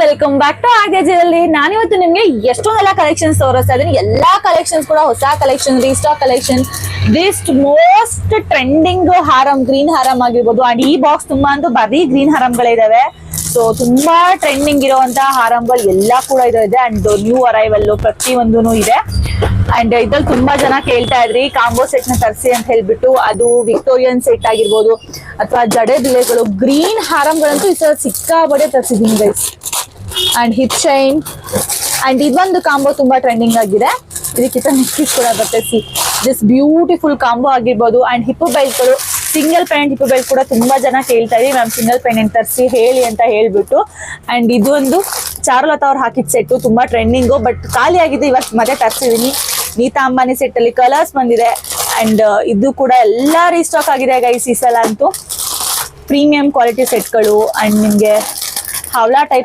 Welcome back to ಆರ್ಜೆಜಲ್ಲಿ. ನಾನಿವತ್ತು ನಿಮ್ಗೆ ಎಷ್ಟೊಂದೆಲ್ಲ collections ತೋರಿಸ್ತಾ ಇದೀನಿ. ಎಲ್ಲಾ ಕಲೆಕ್ಷನ್ಸ್ ಕೂಡ ಹೊಸ ಕಲೆಕ್ಷನ್, ರೀಸ್ಟಾಕ್ ಕಲೆಕ್ಷನ್, ದಿಸ್ಟ್ ಮೋಸ್ಟ್ ಟ್ರೆಂಡಿಂಗ್ ಹಾರಂ, ಗ್ರೀನ್ ಹಾರಂ ಆಗಿರ್ಬೋದು. ಅಂಡ್ ಈ ಬಾಕ್ಸ್ ತುಂಬಾ ಅಂತೂ ಬರೀ ಗ್ರೀನ್ ಹಾರಂಗಳೇ ಇದಾವೆ. ಸೊ ತುಂಬಾ ಟ್ರೆಂಡಿಂಗ್ ಇರುವಂತ ಹಾರಂಗಳು ಎಲ್ಲ ಕೂಡ ಇದೆ. ಅಂಡ್ ನ್ಯೂ ಅರೈವಲ್ ಪ್ರತಿಯೊಂದೂ ಇದೆ. ಅಂಡ್ ಇದ್ರಲ್ಲಿ ತುಂಬಾ ಜನ ಕೇಳ್ತಾ ಇದ್ರಿ ಕಾಂಬೋ ಸೆಟ್ ನ ತರಿಸಿ ಅಂತ ಹೇಳ್ಬಿಟ್ಟು. ಅದು ವಿಕ್ಟೋರಿಯನ್ ಸೆಟ್ ಆಗಿರ್ಬೋದು ಅಥವಾ ಜಡೆ ಬಿಳೆಗಳು, ಗ್ರೀನ್ ಹಾರಂಗಳಂತೂ ಈ ಸಲ ಸಿಕ್ಕಾಬಡೆ ತರಿಸಿದೀನಿ guys. And hip chain and ಇದೊಂದು ಕಾಂಬೋ ತುಂಬಾ ಟ್ರೆಂಡಿಂಗ್ ಆಗಿದೆ. ಇದಕ್ಕಿಂತ ನೆಕ್ಲೆಸ್ ಕೂಡ ಬರುತ್ತೆ. ಸಿ ದಿಸ್ ಬ್ಯೂಟಿಫುಲ್ ಕಾಂಬೋ ಆಗಿರ್ಬೋದು. ಅಂಡ್ ಹಿಪ್ ಬೆಲ್ಟ್ಗಳು, ಸಿಂಗಲ್ ಪೆಂಡೆಂಟ್ ಹಿಪ್ ಬೆಲ್ಟ್ ಕೂಡ ತುಂಬಾ ಜನ ಕೇಳ್ತಾ ಇದ್ರಿ ಮ್ಯಾಮ್ ಸಿಂಗಲ್ ಪೆಂಡೆಂಟ್ ತರಿಸಿ ಹೇಳಿ ಅಂತ ಹೇಳ್ಬಿಟ್ಟು. ಅಂಡ್ ಇದು ಒಂದು ಚಾರುಲತಾ ಅವ್ರು ಹಾಕಿದ ಸೆಟ್ ತುಂಬಾ ಟ್ರೆಂಡಿಂಗು, ಬಟ್ ಖಾಲಿ ಆಗಿದೆ. ಇವತ್ತು ಮತ್ತೆ ತರಿಸಿದೀನಿ. ನೀತಾ ಅಂಬಾನಿ ಸೆಟ್ ಅಲ್ಲಿ ಕಲರ್ಸ್ ಬಂದಿದೆ. ಅಂಡ್ ಇದು ಕೂಡ ಎಲ್ಲಾ ರೀಸ್ಟಾಕ್ ಆಗಿದೆ ಗೈಸ್ ಈ ಸಲ ಅಂತೂ. ಪ್ರೀಮಿಯಂ ಕ್ವಾಲಿಟಿ ಸೆಟ್ಗಳು ಅಂಡ್ ನಿಮ್ಗೆ ಹವಳಾ ಟೈಪ್